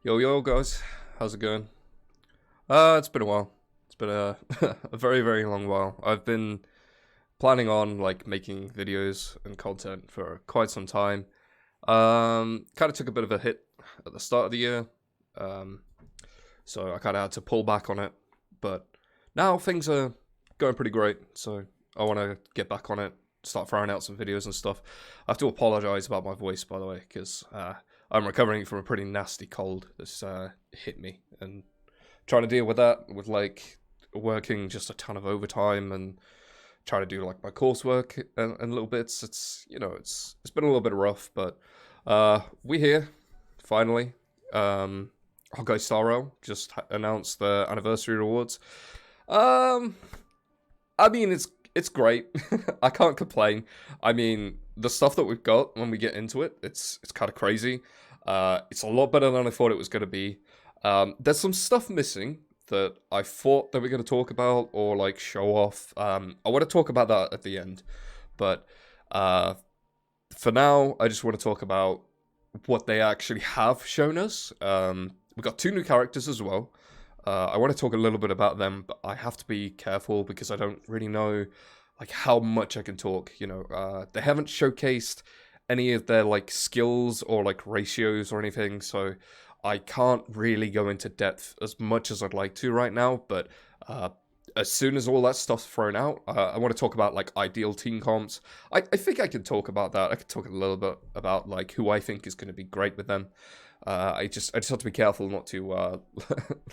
Yo, yo, guys. How's it going? It's been a while. It's been a, a very, very long while. I've been planning on, like, making videos and content for quite some time. Kind of took a bit of a hit at the start of the year. Um, so I kind of had to pull back on it. But now things are going pretty great. So I want to get back on it, start throwing out some videos and stuff. I have to apologize about my voice, by the way, because I'm recovering from a pretty nasty cold that's hit me, and trying to deal with that with like working just a ton of overtime and trying to do like my coursework and little bits. It's been a little bit rough, but we're here finally. Hawkeye Starro just announced the anniversary rewards. Um, I mean it's great. I can't complain. I mean, the stuff that we've got when we get into it, it's kind of crazy. It's a lot better than I thought it was going to be. There's some stuff missing that I thought that we are going to talk about or like show off. I want to talk about that at the end, but uh, for now, I just want to talk about what they actually have shown us. We got two new characters as well. I want to talk a little bit about them, but I have to be careful because I don't really know like how much I can talk. They haven't showcased any of their like skills or like ratios or anything, so I can't really go into depth as much as I'd like to right now. But as soon as all that stuff's thrown out, I want to talk about like ideal team comps. I think I can talk about that. I can talk a little bit about like who I think is going to be great with them. I just have to be careful not to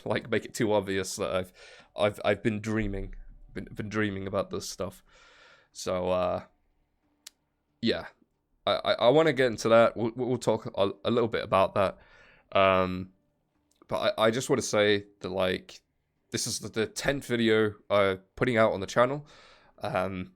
like make it too obvious that I've been dreaming, been dreaming about this stuff. So yeah, I want to get into that. We'll talk a little bit about that. But I just want to say that like this is the 10th video I'm putting out on the channel. I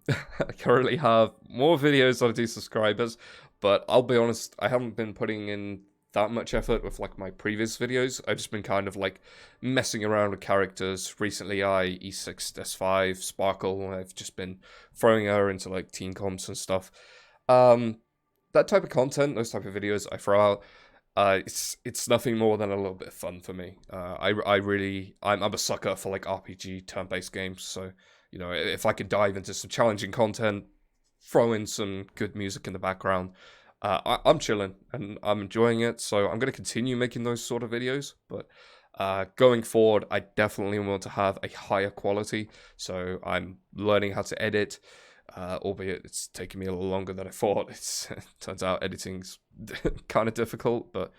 currently have more videos than I do subscribers, but I'll be honest, I haven't been putting in that much effort with like my previous videos. I've just been kind of like messing around with characters. Recently I E6 S5 Sparkle. I've just been throwing her into like team comps and stuff. That type of content, those type of videos I throw out, it's nothing more than a little bit of fun for me. I'm a sucker for like RPG turn-based games. So if I could dive into some challenging content, throw in some good music in the background, I'm chilling and I'm enjoying it. So I'm gonna continue making those sort of videos, but going forward, I definitely want to have a higher quality. So I'm learning how to edit. Albeit it's taking me a little longer than I thought. It turns out editing's kind of difficult, but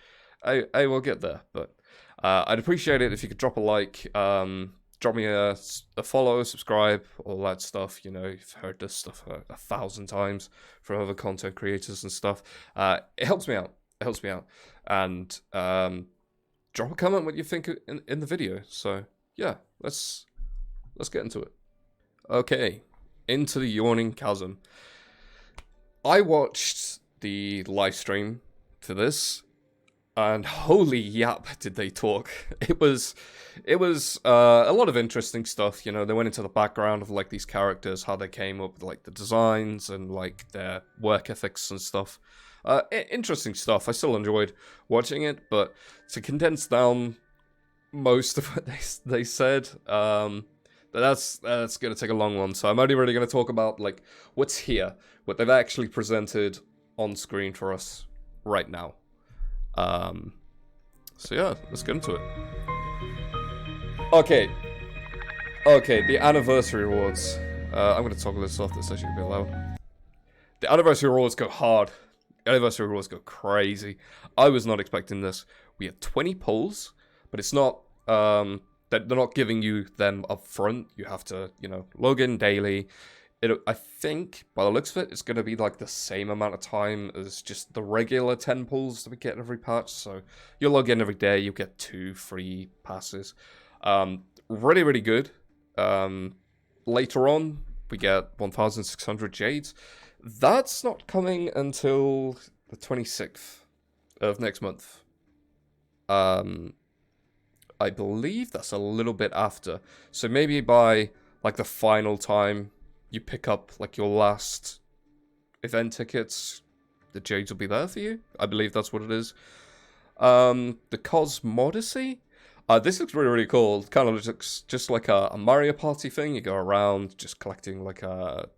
I will get there. But I'd appreciate it if you could drop a like, drop me a follow, subscribe, all that stuff. You've heard this stuff a thousand times from other content creators and stuff. It helps me out. It helps me out. And drop a comment what you think in the video. So yeah, let's get into it. Okay. Into the yawning chasm. I watched the live stream for this, and holy yap, did they talk! It was a lot of interesting stuff. They went into the background of like these characters, how they came up with like the designs and like their work ethics and stuff. Interesting stuff. I still enjoyed watching it, but to condense down most of what they said, that's gonna take a long one. So I'm only really gonna talk about like what's here, what they've actually presented on screen for us right now. So yeah, let's get into it. Okay, the anniversary rewards. I'm gonna toggle this off. This is actually a bit loud. The anniversary rewards go hard. The anniversary rewards go crazy. I was not expecting this. We have 20 polls, but it's not they're not giving you them up front. You have to, log in daily. I think, by the looks of it, it's going to be like the same amount of time as just the regular 10 pulls that we get every patch. So you'll log in every day, you'll get 2 free passes. Really, really good. Later on, we get 1,600 Jades. That's not coming until the 26th of next month. I believe that's a little bit after. So maybe by like the final time you pick up like your last event tickets, the Jades will be there for you. I believe that's what it is. The Cosmodicy. This looks really, really cool. Kind of looks just like a Mario Party thing. You go around just collecting like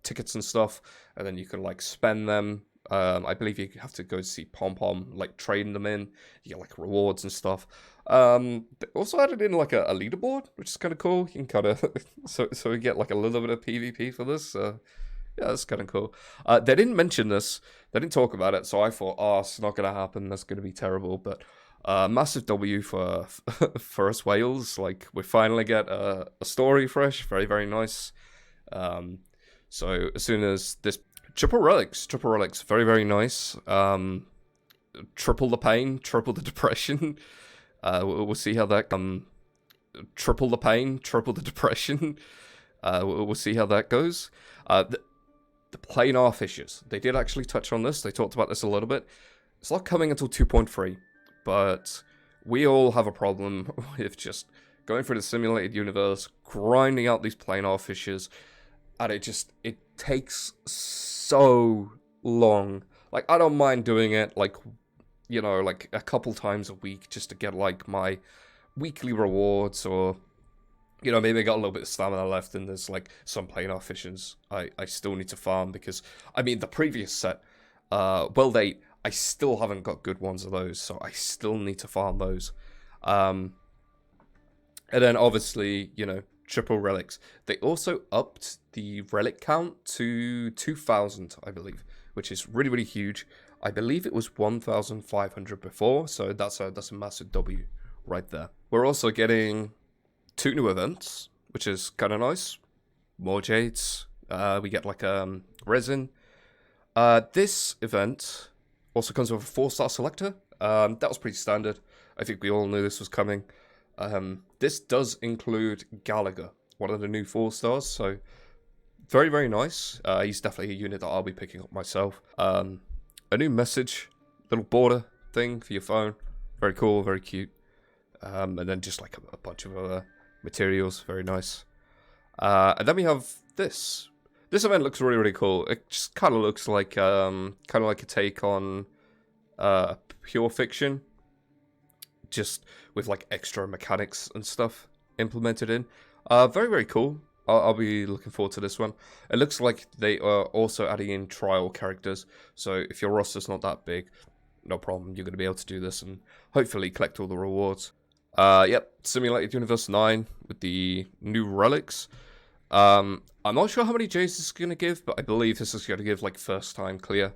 tickets and stuff, and then you can like spend them. I believe you have to go see Pom Pom, like trading them in. You get like rewards and stuff. They also added in like a leaderboard, which is kind of cool. You can kind of so you get like a little bit of PvP for this. Yeah, that's kind of cool. They didn't mention this. They didn't talk about it, so I thought, oh, it's not gonna happen. That's gonna be terrible. But massive W for for us Wales. Like we finally get a story fresh. Very very nice. So as soon as this triple relics, very very nice. Triple the pain, triple the depression. We'll see how that triple the pain, triple the depression. We'll see how that goes. The planar fishes. They did actually touch on this. They talked about this a little bit. It's not coming until 2.3, but we all have a problem with just going through the simulated universe, grinding out these planar fishes, and it takes so long. Like, I don't mind doing it, like, you know, like a couple times a week just to get like my weekly rewards, or you know, maybe I got a little bit of stamina left and there's like some planar fishes I still need to farm, because I mean the previous set, World 8, I still haven't got good ones of those, so I still need to farm those. And then obviously, you know, triple relics. They also upped the relic count to 2,000, I believe, which is really, really huge. I believe it was 1,500 before, so that's a massive W right there. We're also getting 2 new events, which is kind of nice. More jades. We get like resin. This event also comes with a 4-star selector. That was pretty standard. I think we all knew this was coming. This does include Gallagher, one of the new 4-stars. So very, very nice. He's definitely a unit that I'll be picking up myself. A new message, little border thing for your phone. Very cool, very cute. And then just like a bunch of other materials, very nice. And then we have this. This event looks really, really cool. It just kind of looks like a take on Pure Fiction, just with like extra mechanics and stuff implemented in. Very, very cool. I'll be looking forward to this one. It looks like they are also adding in trial characters, so if your roster's not that big, no problem. You're going to be able to do this and hopefully collect all the rewards. Yep, Simulated Universe 9 with the new relics. I'm not sure how many J's this is going to give, but I believe this is going to give, like, first time clear.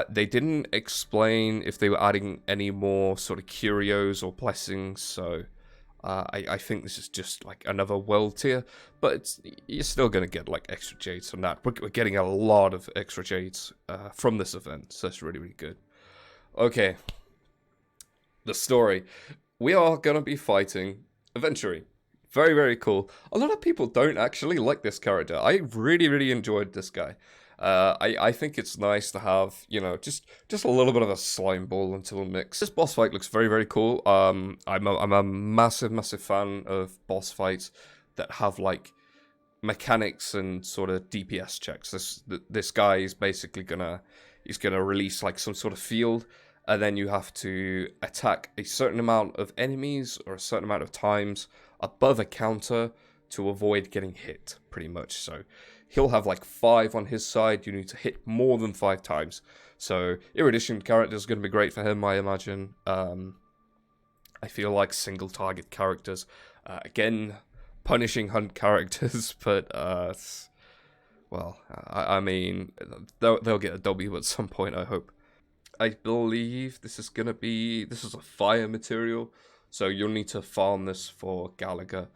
They didn't explain if they were adding any more sort of curios or blessings, so I think this is just, like, another world tier, but you're still going to get, like, extra Jades from that. We're getting a lot of extra Jades from this event, so that's really, really good. Okay, the story. We are going to be fighting Aventuri. Very, very cool. A lot of people don't actually like this character. I really, really enjoyed this guy. I think it's nice to have, you know, just a little bit of a slime ball until mix. This boss fight looks very, very cool. I'm a massive, massive fan of boss fights that have, like, mechanics and sort of DPS checks. This guy is basically gonna release, like, some sort of field, and then you have to attack a certain amount of enemies or a certain amount of times above a counter to avoid getting hit, pretty much. So he'll have like 5 on his side. You need to hit more than 5 times. So Erudition character is going to be great for him, I imagine. I feel like single target characters, again, punishing hunt characters, but well, I mean, they'll get a W at some point, I hope. I believe this is a fire material, so you'll need to farm this for Gallagher.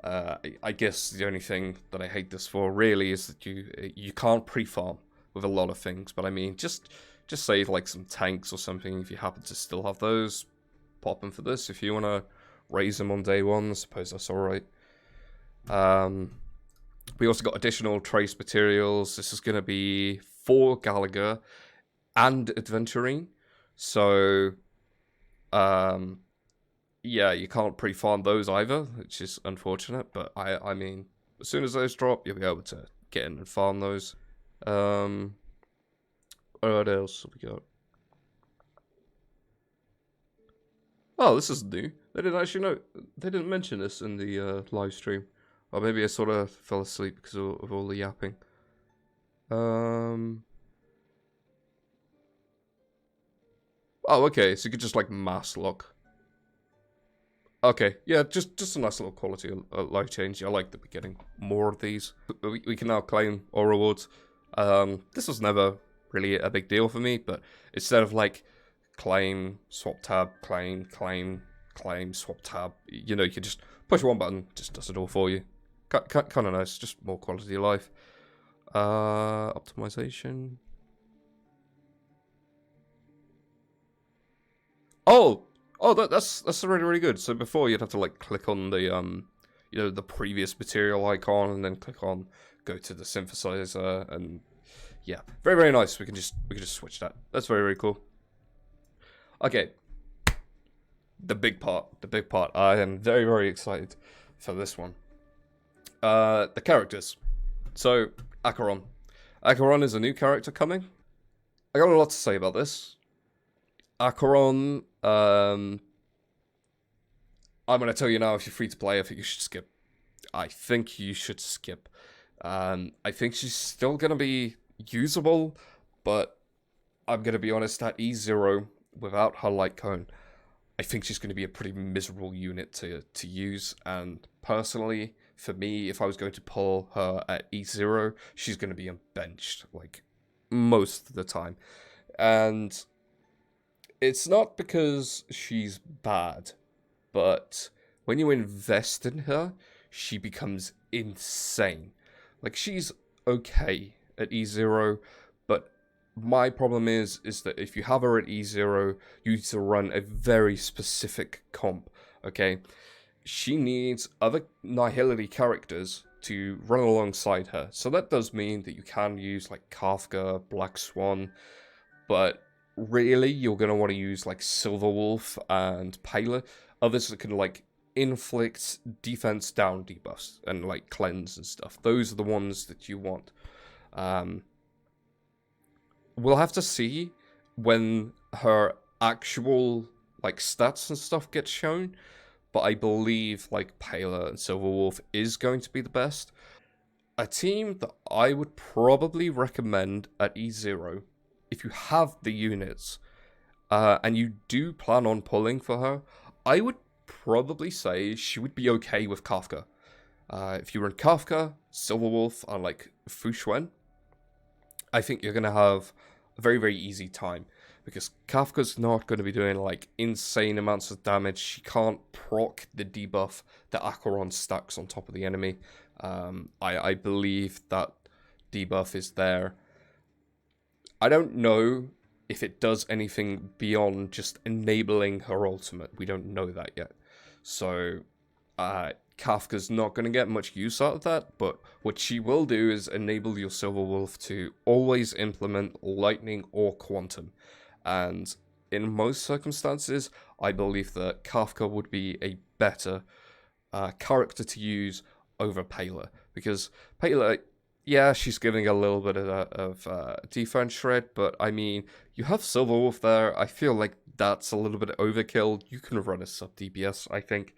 I guess the only thing that I hate this for really is that you can't pre-farm with a lot of things, but I mean, just save like some tanks or something if you happen to still have those. Pop them for this if you want to raise them on day 1. I suppose that's alright. We also got additional trace materials. This is going to be for Gallagher and Adventuring, so yeah, you can't pre-farm those either, which is unfortunate, but I mean, as soon as those drop, you'll be able to get in and farm those. What else have we got? Oh, this is new. They didn't actually know. They didn't mention this in the live stream. Or maybe I sort of fell asleep because of all the yapping. Oh, okay. So you could just like mass lock. Okay, yeah, just a nice little quality life change. I like that we're getting more of these. We can now claim all rewards. This was never really a big deal for me, but instead of like claim, swap tab, claim, swap tab, you know, you can just push one button, just does it all for you. Kind of nice, just more quality of life. Optimization. Oh, that's really really good. So before you'd have to like click on the you know, the previous material icon and then click on go to the synthesizer, and yeah, very very nice. We can just switch that. That's very very cool. Okay, the big part. I am very very excited for this one. The characters. So Acheron. Acheron is a new character coming. I got a lot to say about this. Acheron, I'm going to tell you now, if you're free to play, I think you should skip. I think you should skip. I think she's still going to be usable, but I'm going to be honest, at E0, without her light cone, I think she's going to be a pretty miserable unit to use, and personally, for me, if I was going to pull her at E0, she's going to be unbenched, like, most of the time. And it's not because she's bad, but when you invest in her, she becomes insane. Like, she's okay at E0, but my problem is that if you have her at E0, you need to run a very specific comp, okay? She needs other Nihility characters to run alongside her. So that does mean that you can use, like, Kafka, Black Swan, but really, you're going to want to use, like, Silverwolf and Paler. Others that can, like, inflict defense down debuffs and, like, cleanse and stuff. Those are the ones that you want. We'll have to see when her actual, like, stats and stuff get shown, but I believe, like, Paler and Silverwolf is going to be the best. A team that I would probably recommend at E0, if you have the units, and you do plan on pulling for her, I would probably say she would be okay with Kafka. If you run Kafka, Silverwolf, and, like, Fushuen, I think you're going to have a very, very easy time. Because Kafka's not going to be doing, like, insane amounts of damage. She can't proc the debuff that Acheron stacks on top of the enemy. I believe that debuff is there. I don't know if it does anything beyond just enabling her ultimate. We don't know that yet. So, Kafka's not going to get much use out of that, but what she will do is enable your Silverwolf to always implement Lightning or Quantum. And in most circumstances, I believe that Kafka would be a better character to use over Paler. Because Paler, yeah, she's giving a little bit of defense shred, but I mean, you have Silverwolf there. I feel like that's a little bit overkill. You can run a sub DPS, I think.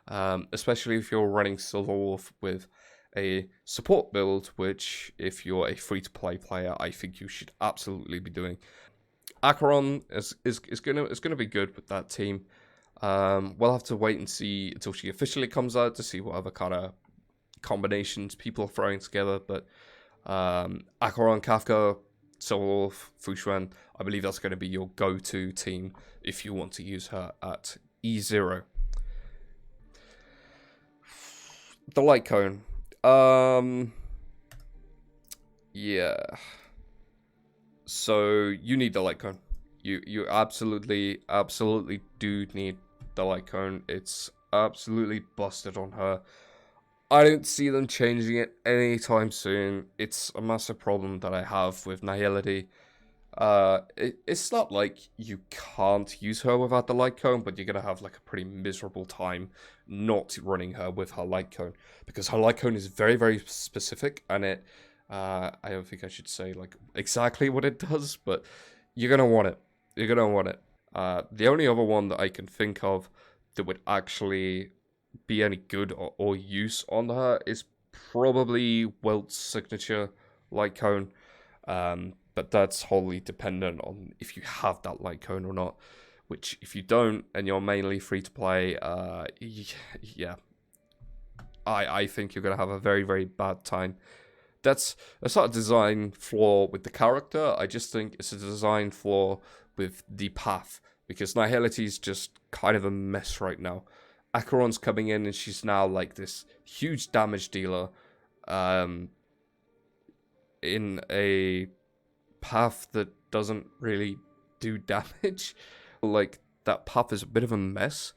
Especially if you're running Silverwolf with a support build, which, if you're a free-to-play player, I think you should absolutely be doing. Acheron is gonna be good with that team. We'll have to wait and see until she officially comes out to see what other kind of combinations people are throwing together. But Acheron, Kafka, Silverwolf, Fushuen, I believe that's going to be your go-to team if you want to use her at E0. The light cone. Yeah. So you need the light cone. You absolutely do need the light cone. It's absolutely busted on her. I don't see them changing it anytime soon. It's a massive problem that I have with Nihility. It's not like you can't use her without the light cone, but you're gonna have like a pretty miserable time not running her with her light cone, because her light cone is very, very specific, and it, I don't think I should say like exactly what it does, but you're gonna want it. You're gonna want it. The only other one that I can think of that would actually be any good or use on her is probably Welt's signature light cone. But that's wholly dependent on if you have that light cone or not. Which, if you don't, and you're mainly free to play, yeah, I think you're gonna have a very, very bad time. That's not a design flaw with the character. I just think it's a design flaw with the path, because Nihility's just kind of a mess right now. Acheron's coming in and she's now like this huge damage dealer in a path that doesn't really do damage. Like, that path is a bit of a mess.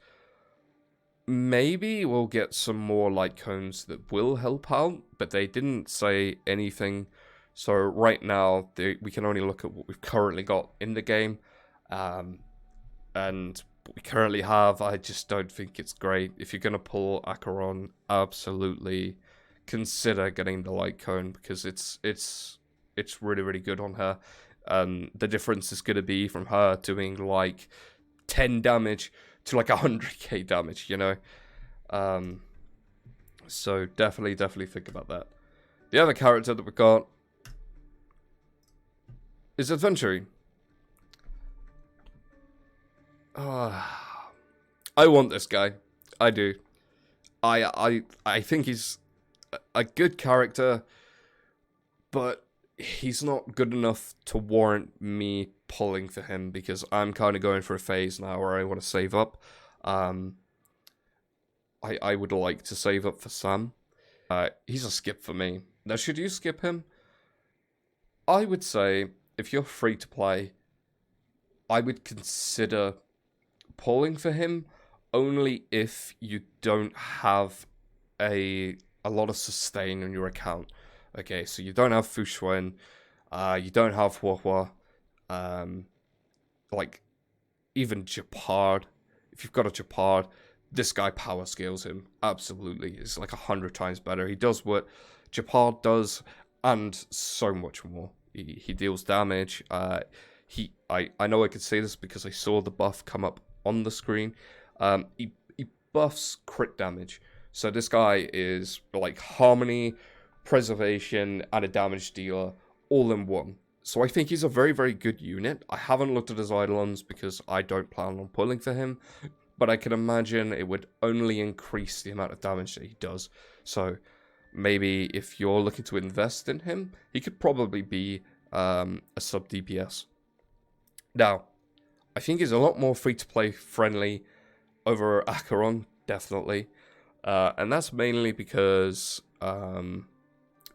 Maybe we'll get some more light cones that will help out, but they didn't say anything. So right now, we can only look at what we've currently got in the game. And what we currently have, I just don't think it's great. If you're going to pull Acheron, absolutely consider getting the light cone, because it's really, really good on her. The difference is going to be from her doing like 10 damage to like 100k damage, you know? So definitely think about that. The other character that we got is Adventuring. I want this guy. I do. I think he's a good character, but he's not good enough to warrant me pulling for him, because I'm kind of going for a phase now where I want to save up. I would like to save up for Sam. He's a skip for me. Now, should you skip him? I would say, if you're free to play, I would consider pulling for him, only if you don't have a lot of sustain on your account. Okay, so you don't have Fushuen, you don't have Huohua, like, even Japard. If you've got a Japard, this guy power scales him, absolutely. It's like 100 times better. He does what Japard does, and so much more. He deals damage. I know I could say this because I saw the buff come up on the screen. He buffs crit damage. So this guy is like harmony, preservation, and a damage dealer all in one. So I think he's a very, very good unit. I haven't looked at his Eidolons because I don't plan on pulling for him, but I can imagine it would only increase the amount of damage that he does. So maybe if you're looking to invest in him, he could probably be a sub DPS. Now, I think he's a lot more free-to-play friendly over Acheron, definitely. And that's mainly because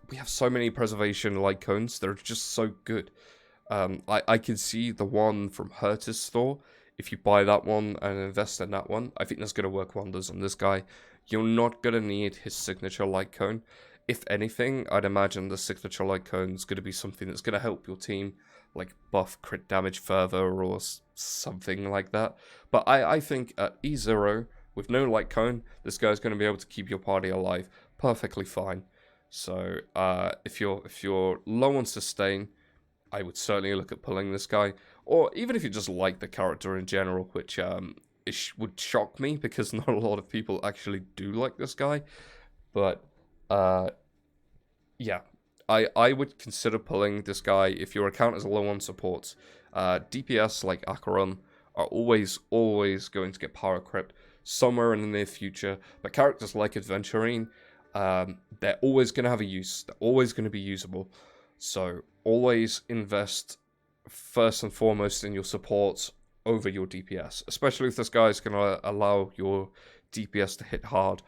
we have so many preservation light cones. They're just so good. I can see the one from Hertis store. If you buy that one and invest in that one, I think that's going to work wonders on this guy. You're not going to need his signature light cone. If anything, I'd imagine the signature light cone is going to be something that's going to help your team, like buff crit damage further or something like that. But I think at E0, with no light cone, this guy's going to be able to keep your party alive perfectly fine. So if you're low on sustain, I would certainly look at pulling this guy. Or even if you just like the character in general, which would shock me because not a lot of people actually do like this guy. But yeah, I would consider pulling this guy if your account is low on supports. DPS like Acheron are always going to get power crept somewhere in the near future. But characters like Adventuring, they're always going to have a use. They're always going to be usable. So always invest first and foremost in your supports over your DPS, especially if this guy is going to allow your DPS to hit hard.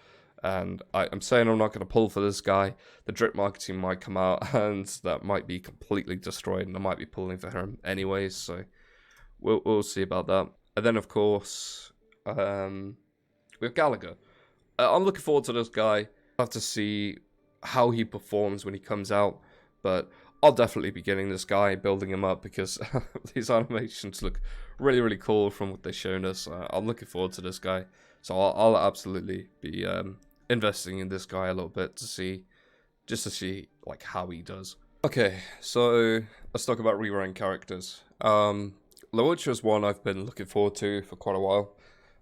And I'm saying I'm not going to pull for this guy. The drip marketing might come out, and that might be completely destroyed, and I might be pulling for him anyways. So we'll see about that. And then of course we have Gallagher. I'm looking forward to this guy. I'll have to see how he performs when he comes out, but I'll definitely be getting this guy, building him up, because these animations look really, really cool from what they've shown us. I'm looking forward to this guy, so I'll absolutely be investing in this guy a little bit to see like how he does. Okay, so let's talk about rerun characters. Luocha is one I've been looking forward to for quite a while.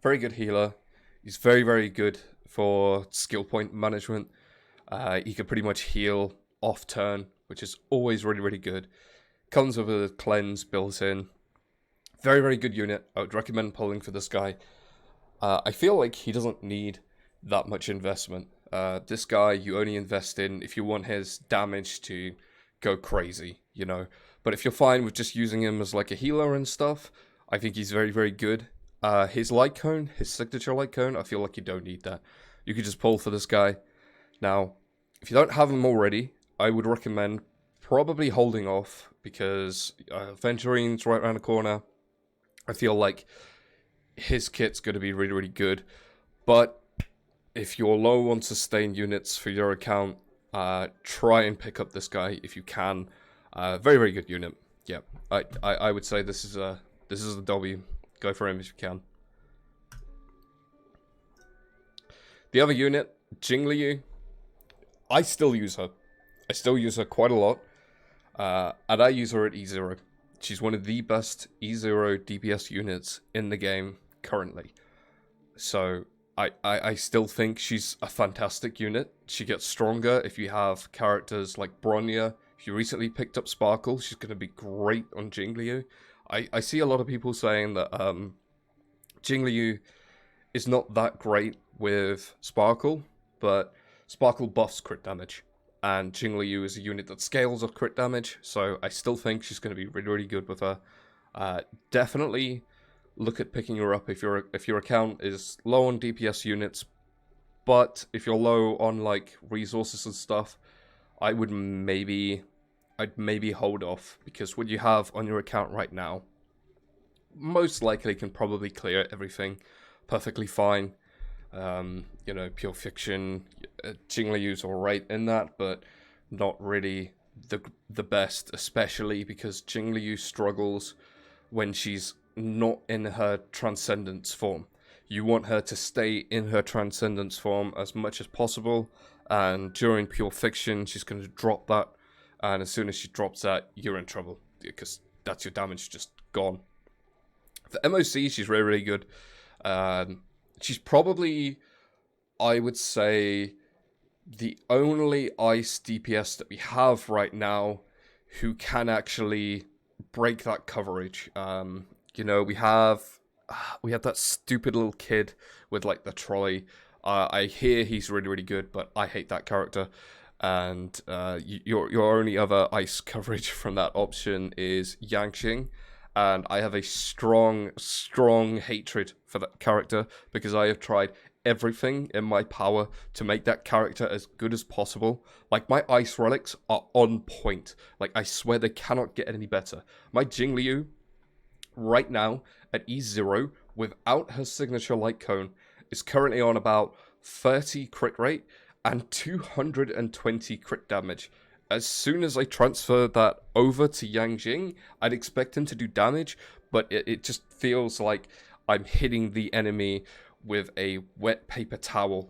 Very good healer. He's very, very good for skill point management. He can pretty much heal off turn, which is always really, really good. Comes with a cleanse built in. Very, very good unit. I would recommend pulling for this guy. I feel like he doesn't need that much investment. This guy you only invest in if you want his damage to go crazy, you know. But if you're fine with just using him as like a healer and stuff, I think he's very, very good. His light cone, his signature light cone, I feel like you don't need that. You could just pull for this guy. Now, if you don't have him already, I would recommend probably holding off because Venturine's right around the corner. I feel like his kit's going to be really, really good. But if you're low on sustained units for your account, try and pick up this guy if you can. Very, very good unit. Yeah, I would say this is a W. Go for him if you can. The other unit, Jingliu, I still use her. I still use her quite a lot. And I use her at E0. She's one of the best E0 DPS units in the game currently. So I still think she's a fantastic unit. She gets stronger if you have characters like Bronya. If you recently picked up Sparkle, she's going to be great on Jingliu. I see a lot of people saying that Jingliu is not that great with Sparkle, but Sparkle buffs crit damage. And Jingliu is a unit that scales off crit damage, so I still think she's going to be really, really good with her. Definitely look at picking her up if your account is low on DPS units, but if you're low on like resources and stuff, I'd maybe hold off, because what you have on your account right now most likely can probably clear everything perfectly fine. You know, Pure Fiction, Jingliu's alright in that, but not really the best, especially because Jingliu struggles when she's not in her Transcendence form. You want her to stay in her Transcendence form as much as possible, and during Pure Fiction, she's going to drop that, and as soon as she drops that, you're in trouble, because that's your damage just gone. For MOC, she's really, really good. She's probably, I would say, the only ice DPS that we have right now who can actually break that coverage. You know, we have that stupid little kid with like the trolley. I hear he's really, really good, but I hate that character. And your only other ice coverage from that option is Yangqing. And I have a strong, strong hatred for that character because I have tried everything in my power to make that character as good as possible. Like, my ice relics are on point. Like, I swear they cannot get any better. My Jingliu, right now, at E0, without her signature light cone, is currently on about 30 crit rate and 220 crit damage. As soon as I transfer that over to Yangqing, I'd expect him to do damage, but it just feels like I'm hitting the enemy with a wet paper towel,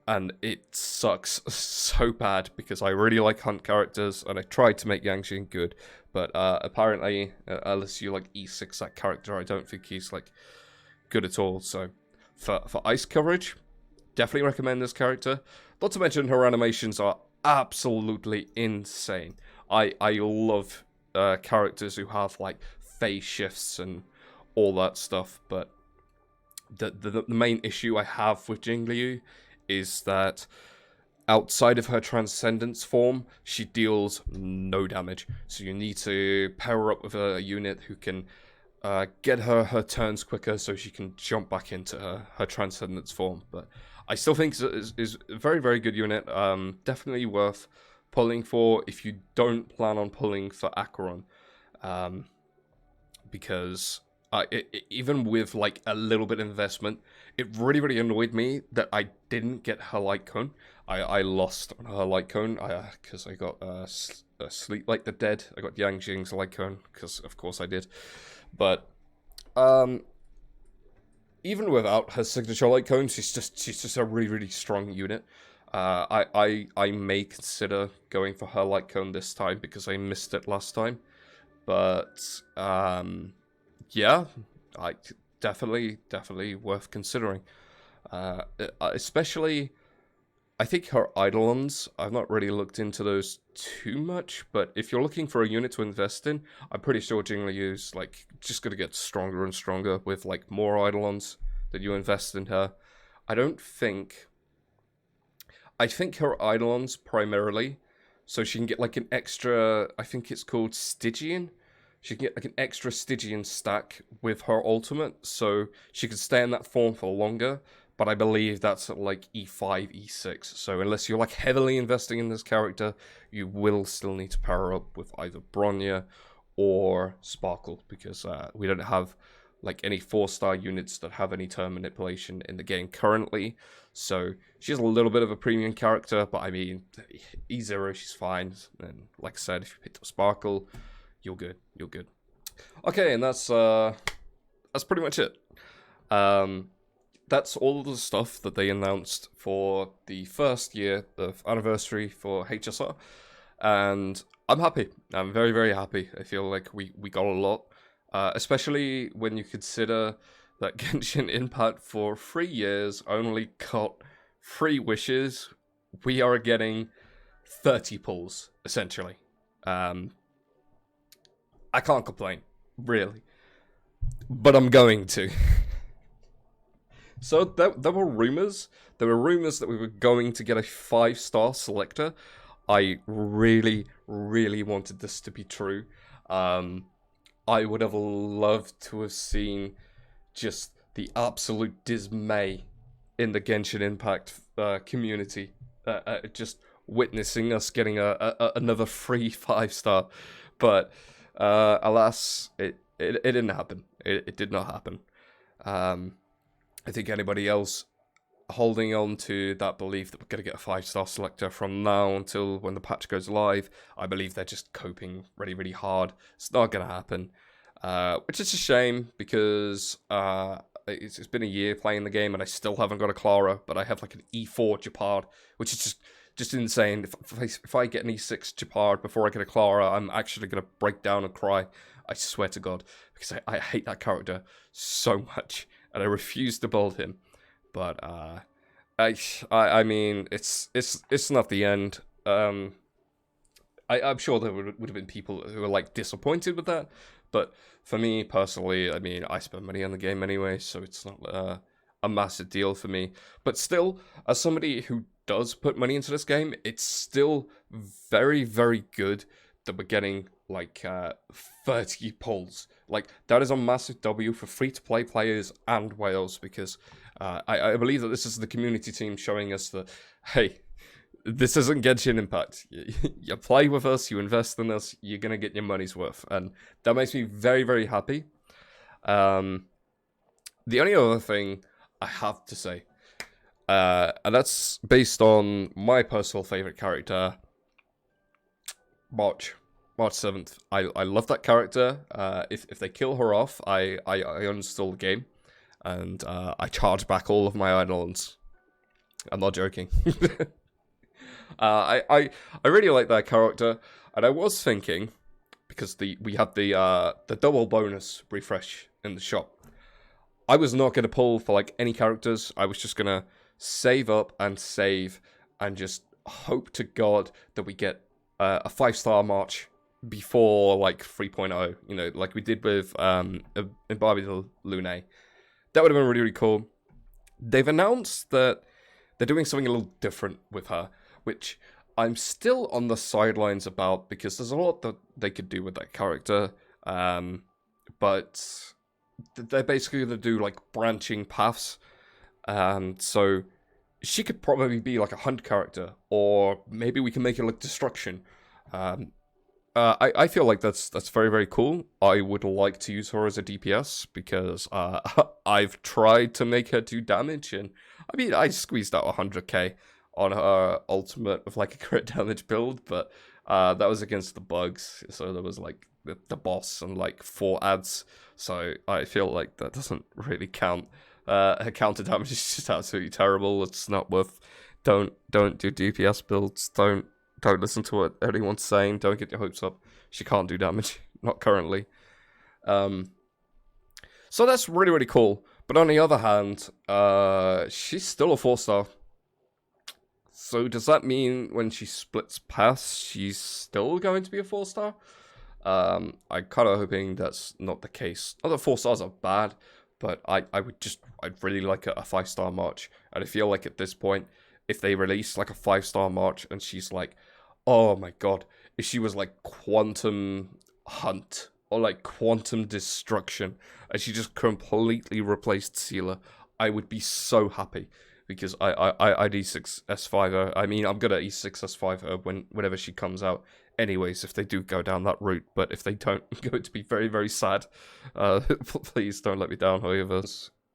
and it sucks so bad because I really like hunt characters, and I tried to make Yangqing good, but apparently, unless you like E6 that character, I don't think he's like good at all. So for ice coverage, definitely recommend this character. Not to mention her animations are absolutely insane. I love characters who have like phase shifts and all that stuff, but the main issue I have with Jingliu is that outside of her Transcendence form, she deals no damage. So you need to pair her up with a unit who can get her turns quicker so she can jump back into her Transcendence form. But I still think is a very, very good unit. Definitely worth pulling for if you don't plan on pulling for Acheron. Because even with like a little bit of investment, it really, really annoyed me that I didn't get her light cone. I lost on her light cone because I got Sleep Like the Dead. I got Yangqing's light cone because of course I did. But even without her signature light cone, she's just a really, really strong unit. I may consider going for her light cone this time because I missed it last time. But Yeah, I definitely worth considering. Especially, I think her Eidolons, I've not really looked into those too much, but if you're looking for a unit to invest in, I'm pretty sure Jingliu is like just gonna get stronger and stronger with like more Eidolons that you invest in her. I don't think I think her Eidolons primarily, so she can get like an extra, I think it's called Stygian. She can get like an extra Stygian stack with her ultimate, so she can stay in that form for longer. But I believe that's at like E5, E6. So unless you're like heavily investing in this character, you will still need to pair her up with either Bronya or Sparkle, because we don't have like any 4-star units that have any turn manipulation in the game currently. So she's a little bit of a premium character, but I mean, E0, she's fine. And like I said, if you picked up Sparkle, you're good. You're good. Okay, and that's pretty much it. That's all of the stuff that they announced for the first year of anniversary for HSR, and I'm happy. I'm very, very happy. I feel like we got a lot, especially when you consider that Genshin Impact for 3 years only got 3 wishes. We are getting 30 pulls, essentially. I can't complain, really. But I'm going to. So there were rumors. There were rumors that we were going to get a 5-star selector. I really, really wanted this to be true. I would have loved to have seen just the absolute dismay in the Genshin Impact community, just witnessing us getting another free 5-star. But alas, it didn't happen. It did not happen. I think anybody else holding on to that belief that we're going to get a 5-star selector from now until when the patch goes live, I believe they're just coping really, really hard. It's not going to happen, which is a shame because it's been a year playing the game and I still haven't got a Clara, but I have like an E4 Japard, which is just insane. If I get an E6 Japard before I get a Clara, I'm actually going to break down and cry. I swear to God, because I hate that character so much. And I refuse to build him, but I mean it's not the end. I'm sure there would have been people who were like disappointed with that, but for me personally, I mean I spend money on the game anyway, so it's not a massive deal for me. But still, as somebody who does put money into this game, it's still very, very good that we're getting like 30 pulls. Like that is a massive W for free-to-play players and whales, because I believe that this is the community team showing us that, hey, this isn't Genshin Impact. You play with us, you invest in us, you're gonna get your money's worth, and that makes me very, very happy. The only other thing I have to say, and that's based on my personal favorite character, March 7th. I love that character. If they kill her off, I uninstall the game, and I charge back all of my Eidolons. I'm not joking. I really like that character, and I was thinking, because we have the double bonus refresh in the shop, I was not going to pull for like any characters. I was just going to save up and save and just hope to God that we get a 5-star March before like 3.0, you know, like we did with Barbie Lune. That would have been really, really cool. They've announced that they're doing something a little different with her, which I'm still on the sidelines about, because there's a lot that they could do with that character. But they're basically going to do like branching paths. So she could probably be like a hunt character, or maybe we can make it like destruction. I feel like that's very, very cool. I would like to use her as a DPS, because I've tried to make her do damage, and I mean I squeezed out 100k on her ultimate with like a crit damage build, but that was against the bugs, so there was like the boss and like 4 ads, so I feel like that doesn't really count. Her counter damage is just absolutely terrible. It's not worth. Don't do DPS builds. Don't listen to what anyone's saying. Don't get your hopes up. She can't do damage. Not currently. So that's really, really cool. But on the other hand, she's still a 4-star. So does that mean when she splits paths, she's still going to be a 4-star? I'm kind of hoping that's not the case. Not that 4 stars are bad, but I'd really like a 5-star March. And I feel like at this point, if they release like a 5-star March and she's like, oh my god, if she was like Quantum Hunt or like Quantum Destruction and she just completely replaced Sealer, I would be so happy. Because I'd E6S5 her. I mean, I'm gonna E6S5 her whenever she comes out. Anyways, if they do go down that route, but if they don't, I'm going to be very, very sad. Please don't let me down, however.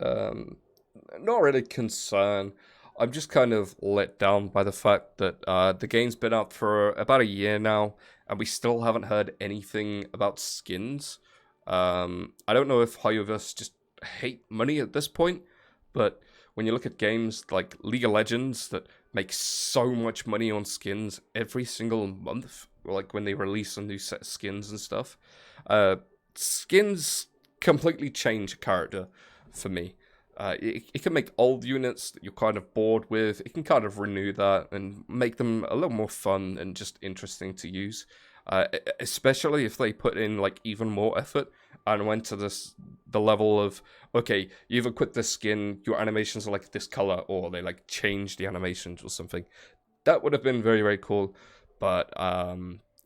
Not really concerned. I'm just kind of let down by the fact that the game's been out for about a year now, and we still haven't heard anything about skins. I don't know if Hoyoverse just hate money at this point, but when you look at games like League of Legends that make so much money on skins every single month, like when they release a new set of skins and stuff, skins completely change a character for me. It can make old units that you're kind of bored with, it can kind of renew that and make them a little more fun and just interesting to use. Especially if they put in like even more effort and went to the level of, okay, you've equipped this skin, your animations are like this color, or they like change the animations or something. That would have been very, very cool, but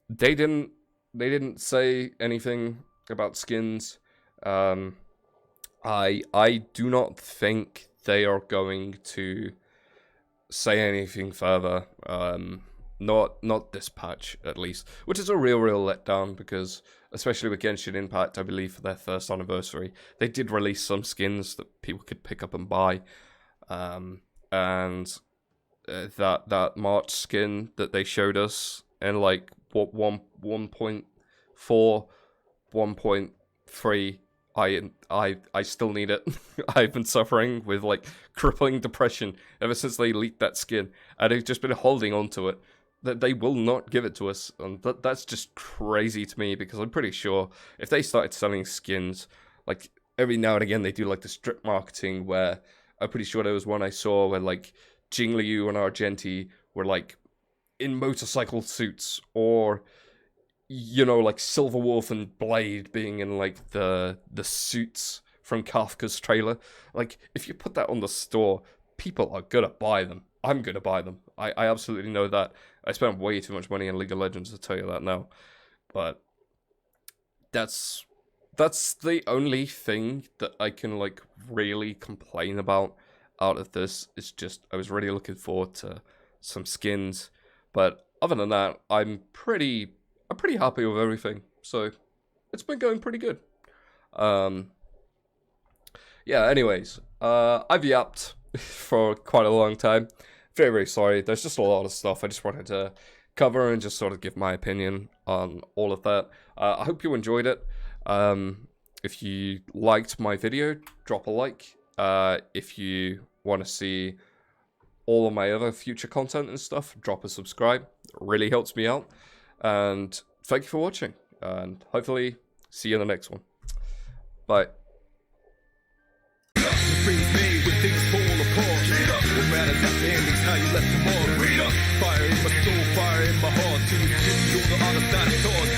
they didn't say anything about skins. I do not think they are going to say anything further. Not this patch, at least. Which is a real letdown, because, especially with Genshin Impact, I believe for their first anniversary, they did release some skins that people could pick up and buy. And that March skin that they showed us in, like, what, 1.4, 1.3... I still need it. I've been suffering with, like, crippling depression ever since they leaked that skin. And I've just been holding on to it. That they will not give it to us, and that's just crazy to me, because I'm pretty sure if they started selling skins, like, every now and again they do, like, the strip marketing, where I'm pretty sure there was one I saw where, like, Jingliu and Argenti were, like, in motorcycle suits, or, you know, like, Silverwolf and Blade being in, like, the suits from Kafka's trailer. Like, if you put that on the store, people are gonna buy them. I'm gonna buy them. I absolutely know that. I spent way too much money on League of Legends to tell you that now. But that's the only thing that I can, like, really complain about out of this. It's just, I was really looking forward to some skins. But other than that, I'm pretty happy with everything. So it's been going pretty good. Yeah, anyways, I've yapped for quite a long time. Very, very sorry. There's just a lot of stuff I just wanted to cover and just sort of give my opinion on all of that. I hope you enjoyed it. If you liked my video, drop a like. If you want to see all of my other future content and stuff, drop a subscribe. It really helps me out. And thank you for watching. And hopefully see you in the next one. Bye. What matters at the end is how you left tomorrow. Fire in my soul, fire in my heart. To the all the other side of thought.